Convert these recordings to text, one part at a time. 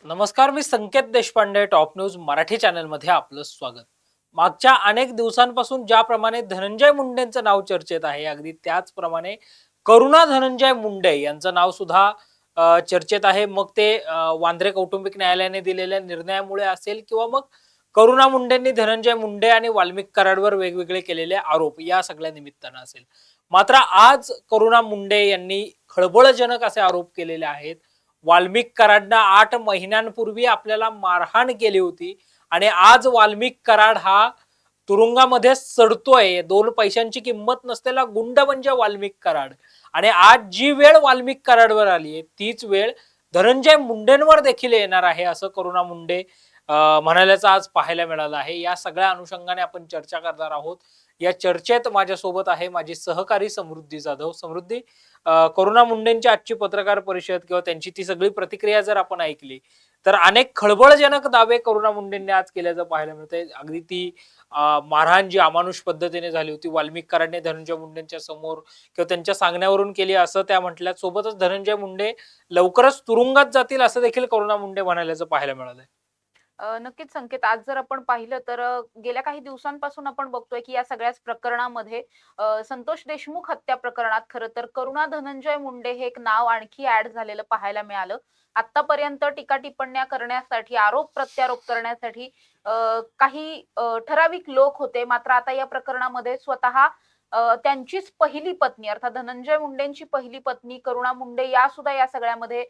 नमस्कार, मी संकेत Deshpande. Top news Marathi चॅनलमध्ये आपलं स्वागत. मागच्या अनेक दिवसांपासून ज्याप्रमाणे धनंजय मुंडेंचं नाव चर्चेत आहे, अगदी त्याचप्रमाणे करुणा धनंजय मुंडे यांचं नाव सुद्धा चर्चेत आहे. मग ते वांद्रे कौटुंबिक न्यायालयाने दिलेल्या निर्णयामुळे असेल किंवा मग करुणा मुंडेंनी धनंजय मुंडे आणि वाल्मिक कराडवर वेगवेगळे केलेले आरोप या सगळ्या निमित्तानं असेल. मात्र आज करुणा मुंडे यांनी खळबळजनक असे आरोप केलेले आहेत. वाल्मिक कराडनं 8 महिन्यांपूर्वी आपल्याला मारहाण केली होती आणि आज वाल्मिक कराड हा तुरुंगामध्ये सडतोय. 2 पैशांची किंमत नसलेला गुंड म्हणजे वाल्मिक कराड. आणि आज जी वेळ वाल्मिक कराडवर आली आहे, तीच वेळ धनंजय मुंडेंवर देखील येणार आहे, असं करुणा मुंडे म्हणाल्याचं आज पाहायला मिळालं आहे. या सगळ्या अनुषंगाने आपण चर्चा करणार आहोत. या चर्चेत माझ्यासोबत आहे माझी सहकारी समृद्धी जाधव. समृद्धी, करुणा मुंडेंची आजची पत्रकार परिषद किंवा त्यांची ती सगळी प्रतिक्रिया जर आपण ऐकली तर अनेक खळबळजनक दावे करुणा मुंडेंनी आज केल्याचं पाहायला मिळतंय. अगदी ती मारहाण जी अमानुष पद्धतीने झाली होती, वाल्मिक कराडने धनंजय मुंडेंच्या समोर किंवा त्यांच्या सांगण्यावरून केली असं त्या म्हटल्या. सोबतच धनंजय मुंडे लवकरच तुरुंगात जातील असं देखील करुणा मुंडे म्हणाल्याचं पाहायला मिळालंय. नक्कीच संकेत, आज जर आपण पाहिलं तर गेल्या काही दिवसांपासून आपण बघतोय की या सगळ्याच प्रकरणामध्ये संतोष देशमुख हत्या प्रकरणात खरं तर करुणा धनंजय मुंडे हे एक नाव आणखी ऍड झालेलं पाहायला मिळालं. आतापर्यंत टीका टिप्पण्या करण्यासाठी, आरोप प्रत्यारोप करण्यासाठी काही ठराविक लोक होते. मात्र आता या प्रकरणामध्ये स्वतः त्यांचीच पहिली पत्नी अर्थात धनंजय मुंडेंची पहिली पत्नी करुणा मुंडे या सुद्धा या सगळ्यामध्ये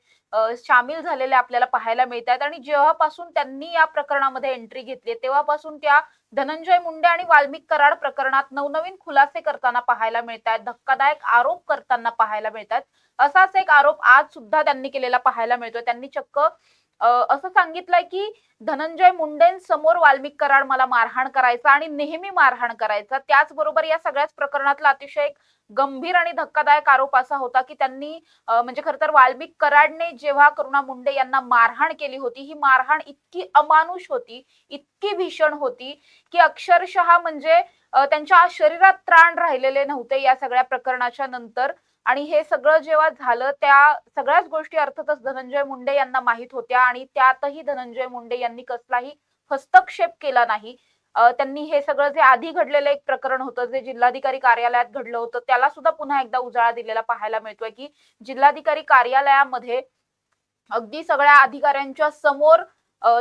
सामील झालेल्या आपल्याला पाहायला मिळतात. आणि जेव्हापासून त्यांनी या प्रकरणामध्ये एंट्री घेतली तेव्हापासून त्या धनंजय मुंडे आणि वाल्मिक कराड प्रकरणात नवनवीन खुलासे करताना पाहायला मिळतात, धक्कादायक आरोप करताना पाहायला मिळतात. असाच एक आरोप आज सुद्धा त्यांनी केलेला पाहायला मिळतोय. त्यांनी चक्क असं सांगितलंय की धनंजय मुंडेंसमोर वाल्मिक कराड मला मारहाण करायचा आणि नेहमी मारहाण करायचा. त्याचबरोबर या सगळ्याच प्रकरणातला अतिशय एक गंभीर आणि धक्कादायक आरोप असा होता की त्यांनी म्हणजे खरं तर वाल्मिक कराडने जेव्हा करुणा मुंडे यांना मारहाण केली होती, ही मारहाण इतकी अमानुष होती, इतकी भीषण होती की अक्षरशः म्हणजे त्यांच्या शरीरात त्राण राहिलेले नव्हते या सगळ्या प्रकरणाच्या नंतर. आणि हे सगळं जेव्हा झालं त्या सगळ्याच गोष्टी अर्थातच धनंजय मुंडे यांना माहित होत्या आणि त्यातही धनंजय मुंडे यांनी कसलाही हस्तक्षेप केला नाही. त्यांनी हे सगळं जे आधी घडलेलं एक प्रकरण होतं, जे जिल्हाधिकारी कार्यालयात घडलं होतं, त्याला सुद्धा पुन्हा एकदा उजाळा दिलेला पाहायला मिळतोय की जिल्हाधिकारी कार्यालयामध्ये अगदी सगळ्या अधिकाऱ्यांच्या समोर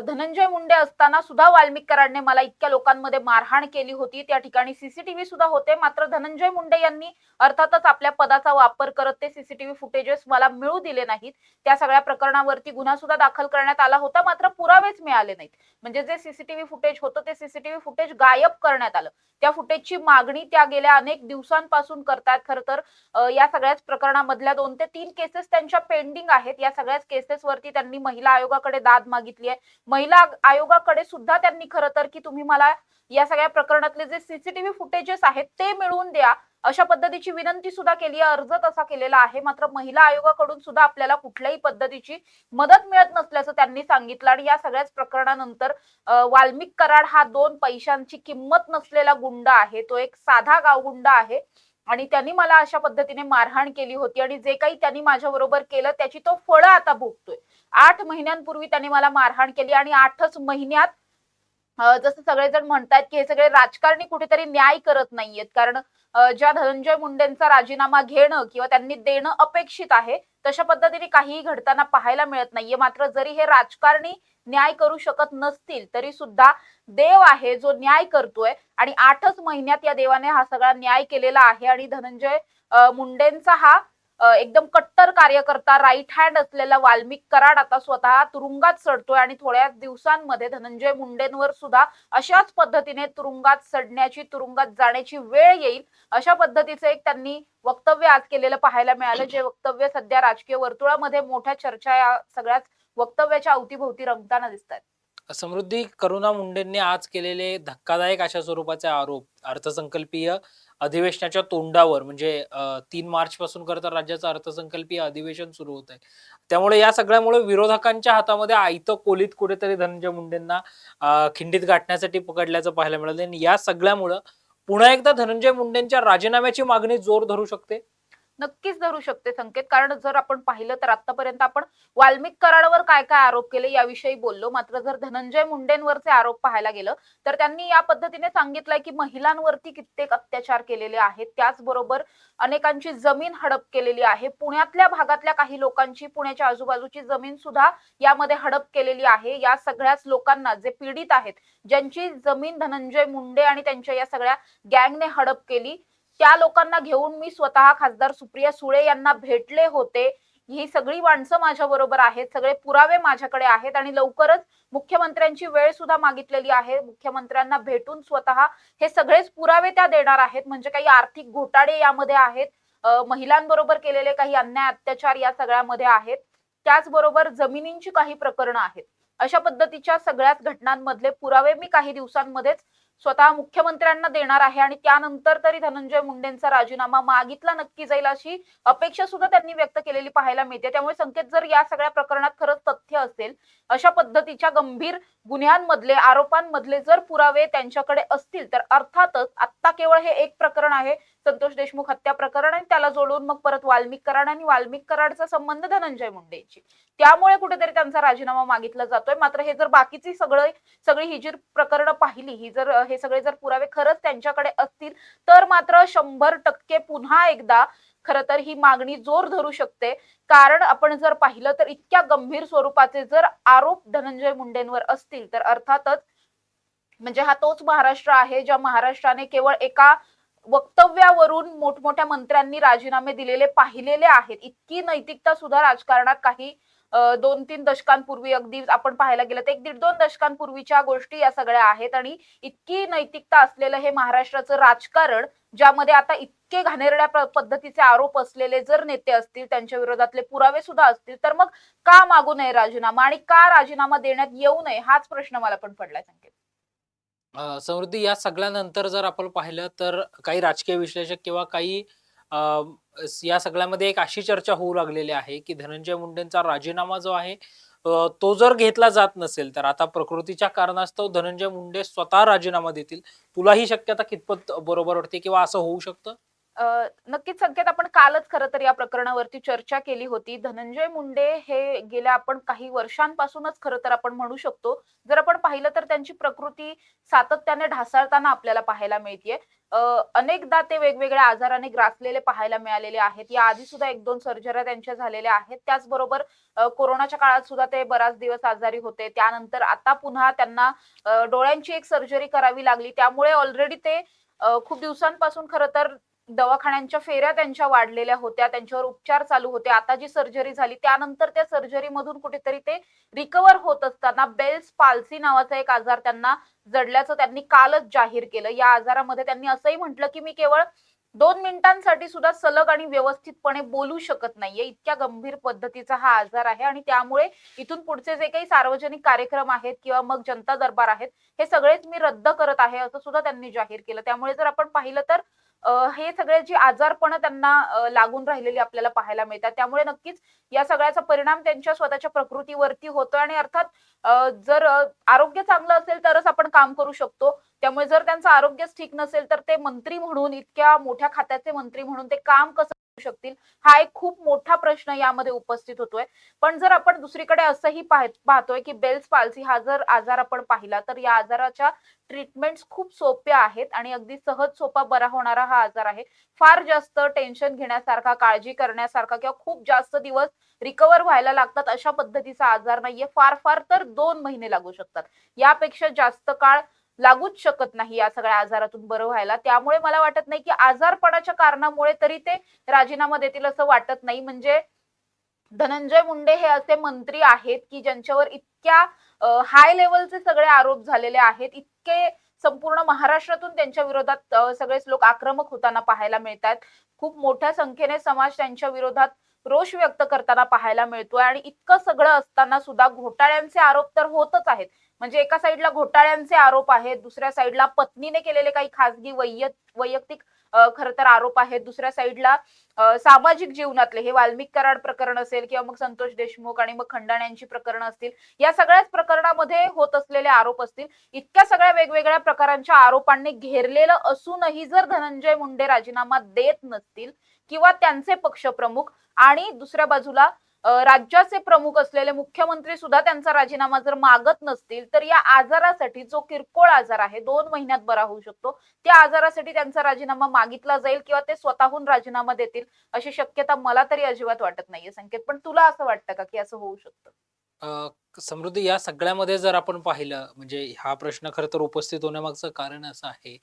धनंजय मुंडे असताना सुद्धा वाल्मिक कराडने मला इतक्या लोकांमध्ये मारहाण केली होती. त्या ठिकाणी सीसीटीव्ही सुद्धा होते. मात्र धनंजय मुंडे यांनी अर्थातच आपल्या पदाचा वापर करत ते सीसीटीव्ही फुटेजेस मला मिळू दिले नाहीत. त्या सगळ्या प्रकरणावरती गुन्हा सुद्धा दाखल करण्यात आला होता, मात्र पुरावेच मिळाले नाहीत. म्हणजे जे सीसीटीव्ही फुटेज होतं ते सीसीटीव्ही फुटेज गायब करण्यात आलं. त्या फुटेजची मागणी त्या गेल्या अनेक दिवसांपासून करतात. खरं तर या सगळ्याच प्रकरणामधल्या 2 ते 3 केसेस त्यांच्या पेंडिंग आहेत. या सगळ्याच केसेसवरती त्यांनी महिला आयोगाकडे दाद मागितली आहे. महिला आयोगाकडे सुद्धा त्यांनी खरं तर की तुम्ही मला या सगळ्या प्रकरणातले जे सीसीटीव्ही फुटेजेस आहेत ते मिळवून द्या, अशा पद्धतीची विनंती सुद्धा केली आहे, अर्ज तसा केलेला आहे. मात्र महिला आयोगाकडून सुद्धा आपल्याला कुठल्याही पद्धतीची मदत मिळत नसल्याचं त्यांनी सांगितलं. आणि या सगळ्याच प्रकरणानंतर वाल्मिक कराड हा 2 पैशांची किंमत नसलेला गुंड आहे, तो एक साधा गावगुंड आहे आणि त्यांनी मला अशा पद्धतीने मारहाण केली होती आणि जे काही त्यांनी माझ्याबरोबर केलं त्याची तो फळं आता भोगतोय. 8 महिन्यांपूर्वी त्यांनी मला मारहाण केली आणि 8च महिन्यात जसं सगळेजण म्हणतात की हे सगळे राजकारणी कुठेतरी न्याय करत नाहीयेत. कारण ज्या धनंजय मुंडेंचा राजीनामा घेणं किंवा त्यांनी देणं अपेक्षित आहे, तशा पद्धतीने काहीही घडताना पाहायला मिळत नाहीये. मात्र जरी हे राजकारणी न्याय करू शकत नसतील तरी सुद्धा देव आहे जो न्याय करतोय आणि 8च महिन्यात या देवाने हा सगळा न्याय केलेला आहे. आणि धनंजय मुंडेंचा हा एकदम कट्टर कार्यकर्ता राईट हँड असलेला वाल्मिक कराड आता स्वतः तुरुंगात सडतोय आणि थोड्याच दिवसांमध्ये धनंजय मुंडेंवर सुद्धा अशाच पद्धतीने तुरुंगात सडण्याची, तुरुंगात जाण्याची वेळ येईल, अशा पद्धतीचं एक त्यांनी वक्तव्य आज केलेलं पाहायला मिळालं. जे वक्तव्य सध्या राजकीय वर्तुळामध्ये मोठ्या चर्चा या सगळ्याच वक्तव्याच्या अवतीभोवती रंगताना दिसतात. समृद्धी, करुणा मुंडेंनी आज केलेले धक्कादायक अशा स्वरूपाचे आरोप अर्थसंकल्पीय अधिवेशनाच्या तोंडावर म्हणजे 3 मार्च पासून खरं तर राज्याचं अर्थसंकल्पीय अधिवेशन सुरू होत आहे. त्यामुळे या सगळ्यामुळे विरोधकांच्या हातामध्ये आयतं कोलीत कुठेतरी धनंजय मुंडेंना खिंडीत गाठण्यासाठी पकडल्याचं पाहायला मिळालं. आणि या सगळ्यामुळं पुन्हा एकदा धनंजय मुंडेंच्या राजीनाम्याची मागणी जोर धरू शकते. नक्कीच धरू शकते संकेत. कारण जर आपण पाहिलं तर आतापर्यंत आपण वाल्मिक कराडावर काय काय आरोप केले याविषयी बोललो. मात्र जर धनंजय मुंडेंवरचे आरोप पाहायला गेलं तर त्यांनी या पद्धतीने सांगितलंय की महिलांवरती कित्येक अत्याचार केलेले आहेत. त्याचबरोबर अनेकांची जमीन हडप केलेली आहे. पुण्यातल्या भागातल्या काही लोकांची, पुण्याच्या आजूबाजूची जमीन सुद्धा यामध्ये हडप केलेली आहे. या सगळ्याच लोकांना जे पीडित आहेत, ज्यांची जमीन धनंजय मुंडे आणि त्यांच्या या सगळ्या गँगने हडप केली, त्या लोकांना घेऊन मी स्वतः खासदार सुप्रिया सुळे यांना भेटले होते. ही सगळी माणसं माझ्या बरोबर आहेत, सगळे पुरावे माझ्याकडे आहेत आणि लवकरच मुख्यमंत्र्यांची वेळ सुद्धा मागितलेली आहे. मुख्यमंत्र्यांना भेटून स्वतः हे सगळेच पुरावे त्या देणार आहेत. म्हणजे काही आर्थिक घोटाळे यामध्ये आहेत, महिलांबरोबर केलेले काही अन्याय अत्याचार या सगळ्यामध्ये आहेत, त्याचबरोबर जमिनींची काही प्रकरणं आहेत. अशा पद्धतीच्या सगळ्याच घटनांमधले पुरावे मी काही दिवसांमध्येच स्वतः मुख्यमंत्र्यांना देणार आहे आणि त्यानंतर तरी धनंजय मुंडेंचा राजीनामा मागितला नक्की जाईल अशी अपेक्षा सुद्धा त्यांनी व्यक्त केलेली पाहायला मिळते. त्यामुळे संकेत, जर या सगळ्या प्रकरणात खरंच तथ्य असेल, अशा पद्धतीच्या गंभीर गुन्ह्यांमधले, आरोपांमधले जर पुरावे त्यांच्याकडे असतील, तर अर्थातच आता केवळ हे एक प्रकरण आहे, संतोष देशमुख हत्या प्रकरण, आणि त्याला जोडून मग परत वाल्मिक कराड आणि वाल्मिक कराडचा संबंध धनंजय मुंडेंशी, त्यामुळे कुठेतरी त्यांचा राजीनामा मागितला जातोय. मात्र हे जर बाकीची सगळी ही जी प्रकरणं पाहिली, ही जर हे सगळे जर पुरावे खरंच त्यांच्याकडे असतील, तर मात्र 100% पुन्हा एकदा खरं तर ही मागणी जोर धरू शकते. कारण आपण जर पाहिलं तर इतक्या गंभीर स्वरूपाचे जर आरोप धनंजय मुंडेंवर असतील, तर अर्थातच म्हणजे हा तोच महाराष्ट्र आहे ज्या महाराष्ट्राने केवळ एका वक्तव्यावरून मोठमोठ्या मंत्र्यांनी राजीनामे दिलेले पाहिलेले आहेत. इतकी नैतिकता सुद्धा राजकारणात काही 2-3 दशकांपूर्वी, अगदी आपण पाहायला गेलं तर 1-1.5-2 दशकांपूर्वीच्या गोष्टी या सगळ्या आहेत. आणि इतकी नैतिकता असलेलं हे महाराष्ट्राचं राजकारण, ज्यामध्ये आता इतके घाणेरड्या पद्धतीचे आरोप असलेले जर नेते असतील, त्यांच्या विरोधातले पुरावे सुद्धा असतील, तर मग का मागू नये राजीनामा आणि का राजीनामा देण्यात येऊ नये, हाच प्रश्न मला पण पडलाय संकेत. समृद्धी, या सगळ्यानंतर जर आपण पाहिलं तर काही राजकीय विश्लेषक किंवा काही अ, या सगळ्यामध्ये एक अशी चर्चा होऊ लागलेली आहे की धनंजय मुंडेंचा राजीनामा जो आहे तो जर घेतला जात नसेल तर आता प्रकृतीच्या कारणास्तव धनंजय मुंडे स्वतः राजीनामा देतील. तुला ही शक्यता कितपत बरोबर वाटते किंवा असं होऊ शकतं? नक्कीच संकेत, आपण कालच खरं तर या प्रकरणावरती चर्चा केली होती. धनंजय मुंडे हे गेल्या आपण काही वर्षांपासूनच खरं तर आपण म्हणू शकतो, जर आपण पाहिलं तर त्यांची प्रकृती सातत्याने ढासळताना आपल्याला पाहायला मिळतेय. अनेकदा ते वेगवेगळ्या आजाराने ग्रासलेले पाहायला मिळालेले आहेत. या आधी सुद्धा 1-2 सर्जऱ्या त्यांच्या झालेल्या आहेत. त्याचबरोबर कोरोनाच्या काळात सुद्धा ते बराच दिवस आजारी होते. त्यानंतर आता पुन्हा त्यांना डोळ्यांची एक सर्जरी करावी लागली. त्यामुळे ऑलरेडी ते खूप दिवसांपासून खरं तर दवाखान्यांच्या फेऱ्या त्यांच्या वाढलेल्या होत्या, त्यांच्यावर उपचार चालू होते. आता जी सर्जरी झाली त्यानंतर त्या सर्जरीमधून कुठेतरी ते रिकव्हर होत असताना बेल्स पाल्सी नावाचा एक आजार त्यांना जडल्याचं त्यांनी कालच जाहीर केलं. या आजारामध्ये त्यांनी असंही म्हटलं की मी केवळ 2 मिनिटांसाठी सुद्धा सलग आणि व्यवस्थितपणे बोलू शकत नाहीये. इतक्या गंभीर पद्धतीचा हा आजार आहे आणि त्यामुळे इथून पुढचे जे काही सार्वजनिक कार्यक्रम आहेत किंवा मग जनता दरबार आहेत, हे सगळेच मी रद्द करत आहे, असं सुद्धा त्यांनी जाहीर केलं. त्यामुळे जर आपण पाहिलं तर हे सगळे जे आजारपण त्यांना लागून राहिलेली आपल्याला पाहायला मिळतात. त्यामुळे नक्कीच या सगळ्याचा परिणाम त्यांच्या स्वतःच्या प्रकृतीवरती होतोय आणि अर्थात जर आरोग्य चांगलं असेल तरच आपण काम करू शकतो. त्यामुळे जर त्यांचं आरोग्यच ठीक नसेल तर ते मंत्री म्हणून, इतक्या मोठ्या खात्याचे मंत्री म्हणून ते काम कसं करू शकतील, हा एक खूप मोठा प्रश्न यामध्ये उपस्थित होतोय. पण जर आपण दुसरीकडे असंही पाहतोय की बेल्स पाल्सी हा जर आजार आपण पाहिला तर या आजाराच्या ट्रीटमेंट्स खूप सोप्या आहेत आणि अगदी सहज सोपा बरा होणारा हा आजार आहे. फार जास्त टेन्शन घेण्यासारखा, काळजी करण्यासारखा किंवा खूप जास्त दिवस रिकव्हर व्हायला लागतात अशा पद्धतीचा आजार नाहीये. फार फार तर 2 महिने लागू शकतात. यापेक्षा जास्त काळ लागूच शकत नाही या सगळ्या आजारातून बरं व्हायला. त्यामुळे मला वाटत नाही की आजारपणाच्या कारणामुळे तरी ते राजीनामा देतील असं वाटत नाही. म्हणजे धनंजय मुंडे हे असे मंत्री आहेत की ज्यांच्यावर इतक्या हाय लेवलचे सगळे आरोप झालेले आहेत. इतके संपूर्ण महाराष्ट्रातून त्यांच्या विरोधात सगळेच लोक आक्रमक होताना पाहायला मिळतात. खूप मोठ्या संख्येने समाज त्यांच्या विरोधात रोष व्यक्त करताना पाहायला मिळतोय आणि इतकं सगळं असताना सुद्धा घोटाळ्यांचे आरोप तर होतच आहेत. म्हणजे एका साईडला घोटाळ्यांचे आरोप आहेत, दुसऱ्या साईडला पत्नीने केलेले काही खासगी वैयक्तिक खरं तर आरोप आहेत. दुसऱ्या साईडला सामाजिक जीवनातले हे वाल्मिक कराड प्रकरण असेल किंवा मग संतोष देशमुख आणि मग खंडाण्यांची प्रकरणं असतील, या सगळ्याच प्रकरणामध्ये होत असलेले आरोप असतील. इतक्या सगळ्या वेगवेगळ्या प्रकारांच्या आरोपांनी घेरलेलं असूनही जर धनंजय मुंडे राजीनामा देत नसतील किंवा त्यांचे पक्षप्रमुख आणि दुसऱ्या बाजूला राज्याचे प्रमुख असलेले मुख्यमंत्री सुद्धा त्यांचा राजीनामा जर मागत नसतील तर या आजारासाठी, जो किरकोळ आजार आहे, 2 महिन्यात बरा होऊ शकतो, त्या आजारासाठी त्यांचा राजीनामा मागितला जाईल किंवा ते स्वतःहून राजीनामा देतील अशी शक्यता मला तरी अजिबात वाटत नाहीये संकेत. पण तुला असं वाटतं का की असं होऊ शकतं? समृद्धी, या सगळ्यामध्ये जर आपण पाहिलं, म्हणजे हा प्रश्न खरं तर उपस्थित होण्यामागचं कारण असं आहे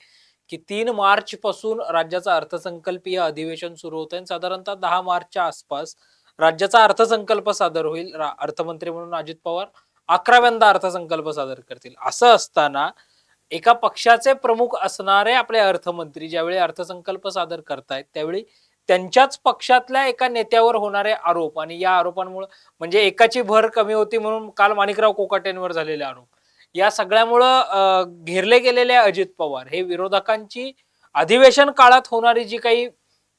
की 3 मार्च पासून राज्याचं अर्थसंकल्पीय अधिवेशन सुरू होतं आणि साधारणतः 10 मार्चच्या आसपास राज्याचा अर्थसंकल्प सादर होईल. अर्थमंत्री म्हणून अजित पवार 11व्यांदा अर्थसंकल्प सादर करतील. असं असताना एका पक्षाचे प्रमुख असणारे आपले अर्थमंत्री ज्यावेळी अर्थसंकल्प सादर करतायत, त्यावेळी त्यांच्याच पक्षातल्या एका नेत्यावर होणारे आरोप आणि या आरोपांमुळे, म्हणजे एकाची भर कमी होती म्हणून काल माणिकराव कोकाटेंवर झालेले आरोप, या सगळ्यामुळं घेरले गेलेले अजित पवार हे विरोधकांची अधिवेशन काळात होणारी जी काही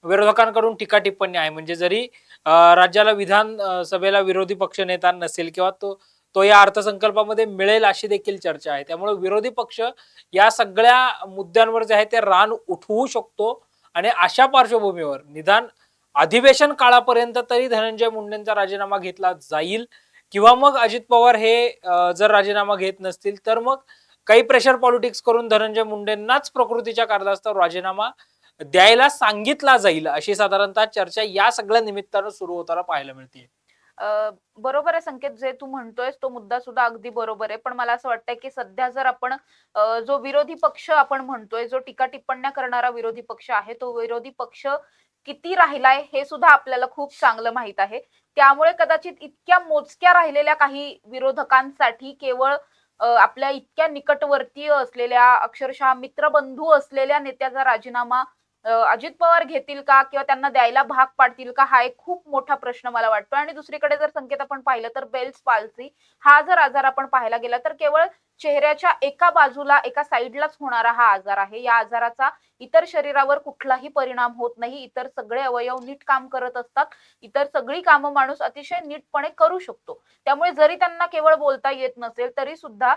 विरोधकांकडून टीका टिप्पणी आहे, म्हणजे जरी राज्याला सभेला विरोधी पक्ष नेता नसेल किंवा तो तो या अर्थसंकल्पामध्ये मिळेल अशी देखील चर्चा आहे. त्यामुळे विरोधी पक्ष या सगळ्या मुद्द्यांवर जे आहे ते रान उठवू शकतो आणि अशा पार्श्वभूमीवर निदान अधिवेशन काळापर्यंत तरी धनंजय मुंडेंचा राजीनामा घेतला जाईल किंवा मग अजित पवार हे जर राजीनामा घेत नसतील तर मग काही प्रेशर पॉलिटिक्स करून धनंजय मुंडेंनाच प्रकृतीच्या कारणास्तव राजीनामा द्यायला सांगितला जाईल अशी साधारणतः चर्चा या सगळ्या निमित्तानं सुरू होताना पाहायला मिळते. बरोबर आहे संकेत, जे तू म्हणतोयस तो मुद्दा सुद्धा अगदी बरोबर आहे. पण मला असं वाटतंय की सध्या जर आपण जो विरोधी पक्ष आपण म्हणतोय, जो टीका टिप्पण्या करणारा विरोधी पक्ष आहे, तो विरोधी पक्ष किती राहिलाय हे सुद्धा आपल्याला खूप चांगलं माहित आहे. त्यामुळे कदाचित इतक्या मोजक्या राहिलेल्या काही विरोधकांसाठी केवळ आपल्या इतक्या निकटवर्तीय असलेल्या, अक्षरशः मित्रबंधू असलेल्या नेत्याचा राजीनामा अजित पवार घेतील का किंवा त्यांना द्यायला भाग पाडतील का, हा एक खूप मोठा प्रश्न मला वाटतो. आणि दुसरीकडे जर संकेत आपण पाहिलं तर बेल्स पाल्सी हा जर आजार आपण पाहायला गेला तर केवळ चेहऱ्याच्या एका बाजूला, एका साईडलाच होणारा हा आजार आहे. या आजाराचा इतर शरीरावर कुठलाही परिणाम होत नाही. इतर सगळे अवयव नीट काम करत असतात. इतर सगळी कामं माणूस अतिशय नीटपणे करू शकतो. त्यामुळे जरी त्यांना केवळ बोलता येत नसेल तरी सुद्धा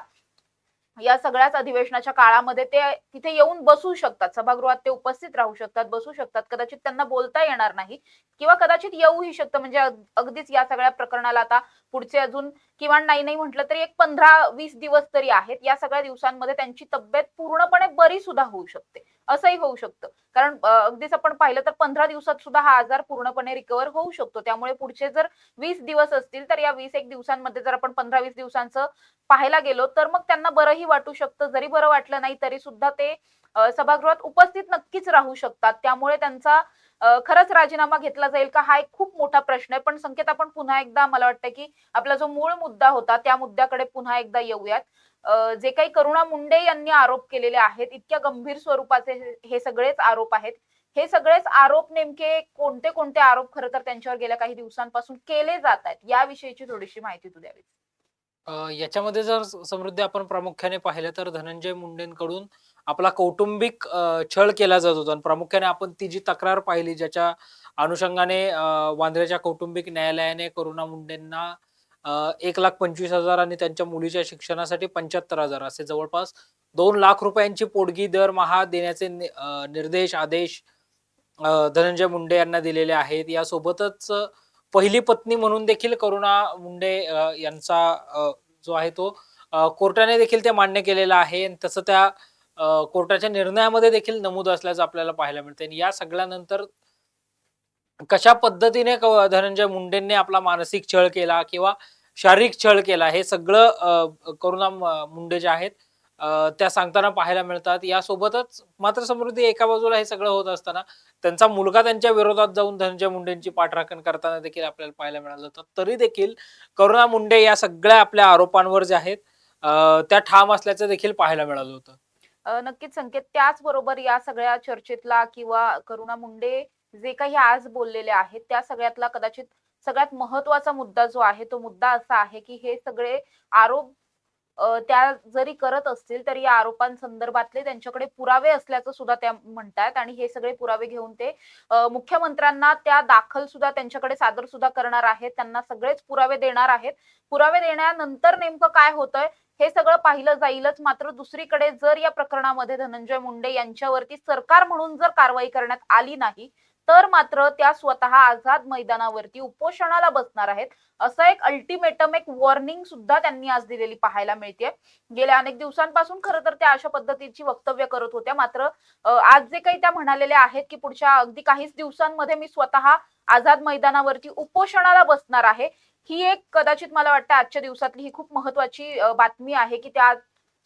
या सगळ्याच अधिवेशनाच्या काळामध्ये ते तिथे येऊन बसू शकतात, सभागृहात ते उपस्थित राहू शकतात, बसू शकतात. कदाचित त्यांना बोलता येणार नाही किंवा कदाचित येऊही शकतं. म्हणजे अगदीच या सगळ्या प्रकरणाला आता पुढचे अजून किमान नाही नाही म्हटलं तरी एक 15-20 दिवस तरी आहेत. या सगळ्या दिवसांमध्ये त्यांची तब्येत पूर्णपणे बरी सुद्धा होऊ शकते, असंही होऊ शकतं. कारण अगदीच आपण पाहिलं तर 15 दिवसात सुद्धा हा आजार पूर्णपणे रिकव्हर होऊ शकतो. त्यामुळे पुढचे जर 20 दिवस असतील तर या 20 दिवसांमध्ये जर आपण 15-20 दिवसांचं पाहायला गेलो तर मग त्यांना बरंही वाटू शकतं. जरी बरं वाटलं नाही तरी सुद्धा ते सभागृहात उपस्थित नक्कीच राहू शकतात. त्यामुळे त्यांचा खरंच राजीनामा घेतला जाईल का, हा एक खूप मोठा प्रश्न आहे. पण संकेत, आपण पुन्हा एकदा, मला वाटतं की आपला जो मूळ मुद्दा होता त्या मुद्द्याकडे पुन्हा एकदा येऊयात. जे काही करुणा मुंडे यांनी आरोप केलेले आहेत, इतक्या गंभीर स्वरूपाचे हे सगळेच आरोप आहेत. हे सगळेच आरोप नेमके कोणते कोणते आरोप खरं तर त्यांच्यावर गेल्या काही दिवसांपासून केले जात आहेत, याविषयीची थोडीशी माहिती तू द्यावी. याच्यामध्ये जर समृद्धी आपण प्रामुख्याने पाहिलं तर धनंजय मुंडेंकडून आपला कौटुंबिक छळ केला जात होता आणि प्रामुख्याने आपण ती जी तक्रार पाहिली ज्याच्या अनुषंगाने वांद्र्याच्या कौटुंबिक न्यायालयाने करुणा मुंडेंना 1,25,000 आणि त्यांच्या मुलीच्या शिक्षणासाठी 75,000 असे जवळपास 2 लाख रुपयांची पोटगी दरमहा देण्याचे निर्देश आदेश धनंजय मुंडे यांना दिलेले आहेत. यासोबतच पहिली पत्नी म्हणून देखील करुणा मुंडे यांचा जो आहे तो कोर्टाने देखील ते मान्य केलेलं आहे आणि तसं त्या कोर्टाच्या निर्णयामध्ये देखील नमूद असल्याचं आपल्याला पाहायला मिळते. आणि या सगळ्यानंतर कशा पद्धतीने धनंजय मुंडेंनी आपला मानसिक छळ केला किंवा शारीरिक छळ केला हे सगळं करुणा मुंडे ज्या आहेत त्या सांगताना पाहायला मिळतात. यासोबतच मात्र समृद्धी, एका बाजूला हे सगळं होत असताना त्यांचा मुलगा त्यांच्या विरोधात जाऊन धनंजय मुंडेंची पाठराखण करताना देखील आपल्याला पाहायला मिळालं होतं. तरी देखील करुणा मुंडे या सगळ्या आपल्या आरोपांवर जे आहेत त्या ठाम असल्याचं देखील पाहायला मिळालं होतं. नक्कीच संकेत, त्याचबरोबर या सगळ्या चर्चेतला किंवा करुणा मुंडे जे काही आज बोललेले आहेत त्या सगळ्यातला कदाचित सगळ्यात महत्वाचा मुद्दा जो आहे तो मुद्दा असा आहे की हे सगळे आरोप त्या जरी करत असतील तरी या आरोपांसंदर्भातले त्यांच्याकडे पुरावे असल्याचं सुद्धा त्या म्हणतायत. आणि हे सगळे पुरावे घेऊन ते मुख्यमंत्र्यांना त्या दाखल सुद्धा त्यांच्याकडे सादर सुद्धा करणार आहेत. त्यांना सगळेच पुरावे देणार आहेत. पुरावे देण्यानंतर नेमकं काय होतंय हे सगळं पाहिलं जाईलच. मात्र दुसरीकडे जर या प्रकरणामध्ये धनंजय मुंडे यांच्यावरती सरकार म्हणून जर कारवाई करण्यात आली नाही तर मात्र त्या स्वतः आझाद मैदानावरती उपोषणाला बसणार आहेत. असं एक अल्टिमेटम, एक वॉर्निंग सुद्धा त्यांनी आज दिलेली पाहायला मिळते. गेल्या अनेक दिवसांपासून खरं तर त्या अशा पद्धतीची वक्तव्य करत होत्या. मात्र आज जे काही त्या म्हणालेल्या आहेत की पुढच्या अगदी काहीच दिवसांमध्ये मी स्वतः आझाद मैदानावरती उपोषणाला बसणार आहे. ही एक कदाचित मला वाटतं आजच्या दिवसातली ही खूप महत्वाची बातमी आहे की त्या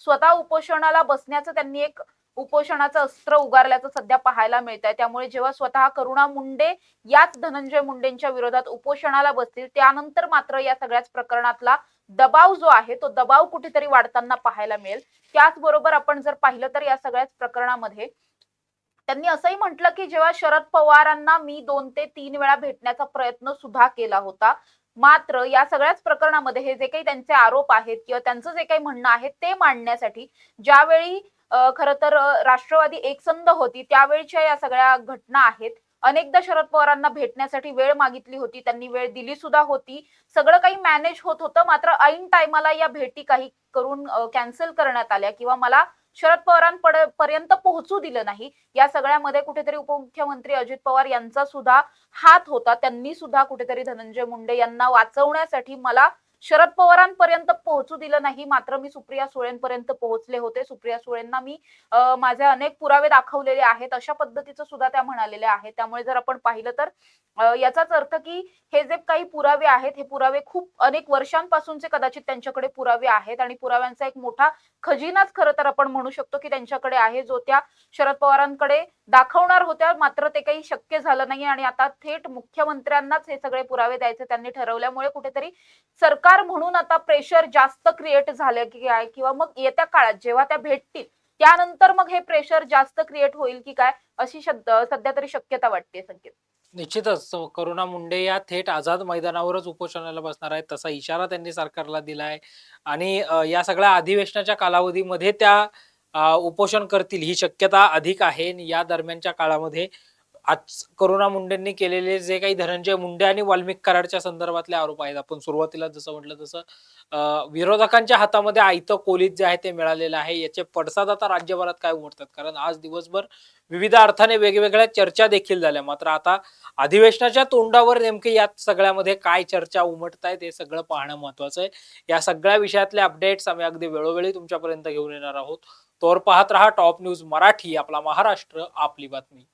स्वतः उपोषणाला बसण्याचं त्यांनी एक उपोषणाचं अस्त्र उगारल्याचं सध्या पाहायला मिळतंय. त्यामुळे जेव्हा स्वतः करुणा मुंडे याच धनंजय मुंडेंच्या विरोधात उपोषणाला बसतील, त्यानंतर मात्र या सगळ्याच प्रकरणातला दबाव जो आहे तो दबाव कुठेतरी वाढताना पाहायला मिळेल. त्याचबरोबर आपण जर पाहिलं तर या सगळ्याच प्रकरणामध्ये त्यांनी असंही म्हटलं की जेव्हा शरद पवारांना मी 2 ते 3 वेळा भेटण्याचा प्रयत्न सुद्धा केला होता. मात्र या सगळ्याच प्रकरणामध्ये हे जे काही त्यांचे आरोप आहेत किंवा त्यांचं जे काही म्हणणं आहे ते मांडण्यासाठी ज्यावेळी खरं तर राष्ट्रवादी एकसंध होती त्यावेळच्या या सगळ्या घटना आहेत. अनेकदा शरद पवारांना भेटण्यासाठी वेळ मागितली होती. त्यांनी वेळ दिली सुद्धा होती. सगळं काही मॅनेज होत होतं. मात्र ऐन टायमाला या भेटी काही करून कॅन्सल करण्यात आल्या किंवा मला शरद पवारांपर्यंत पोहोचू दिलं नाही. या सगळ्यामध्ये कुठेतरी उपमुख्यमंत्री अजित पवार यांचा सुद्धा हात होता. त्यांनी सुद्धा कुठेतरी धनंजय मुंडे यांना वाचवण्यासाठी मला शरद पवारांपर्यंत पोहोचू दिलं नाही. मात्र मी सुप्रिया सुळेंपर्यंत पोहोचले होते. सुप्रिया सुळेंना मी माझे अनेक पुरावे दाखवलेले आहेत. अशा पद्धतीचं सुद्धा त्या म्हणालेल्या आहेत. त्यामुळे जर आपण पाहिलं तर याचाच अर्थ की हे जे काही पुरावे आहेत हे पुरावे खूप अनेक वर्षांपासूनचे कदाचित त्यांच्याकडे पुरावे आहेत आणि पुराव्यांचा एक मोठा खजिनाच खरं तर आपण म्हणू शकतो की त्यांच्याकडे आहे, जो त्या शरद पवारांकडे दाखवणार होत्या. मात्र ते काही शक्य झालं नाही आणि आता थेट मुख्यमंत्र्यांनाच हे सगळे पुरावे द्यायचे त्यांनी ठरवल्यामुळे कुठेतरी सरकार म्हणून आता प्रेशर जास्त क्रिएट झालं की काय किंवा मग येत्या काळात जेव्हा त्या भेटतील त्यानंतर मग हे प्रेशर जास्त क्रिएट होईल की काय अशी सध्या तरी शक्यता वाटते संकेत. निश्चितच करुणा मुंडे या थेट आझाद मैदानावरच उपोषणाला बसणार आहेत तसा इशारा त्यांनी सरकारला दिलाय आणि या सगळ्या अधिवेशनाच्या कालावधीमध्ये त्या उपोषण करतील ही शक्यता अधिक आहे. आणि या दरम्यानच्या काळामध्ये आज करुणा मुंडेंनी केलेले जे काही धनंजय मुंडे आणि वाल्मिक कराडच्या संदर्भातले आरोप आहेत, आपण सुरुवातीला जसं म्हटलं तसं विरोधकांच्या हातामध्ये आयतं कोलीत जे आहे ते मिळालेलं आहे. याचे पडसाद आता राज्यभरात काय उमटतात, कारण आज दिवसभर विविध अर्थाने वेगवेगळ्या चर्चा देखील झाल्या. मात्र आता अधिवेशनाच्या तोंडावर नेमके या सगळ्यामध्ये काय चर्चा उमटतायत हे सगळं पाहणं महत्वाचं आहे. या सगळ्या विषयातले अपडेट्स आम्ही अगदी वेळोवेळी तुमच्यापर्यंत घेऊन येणार आहोत. तोवर पाहत रहा टॉप न्यूज मराठी, आपला महाराष्ट्र आपली बातमी.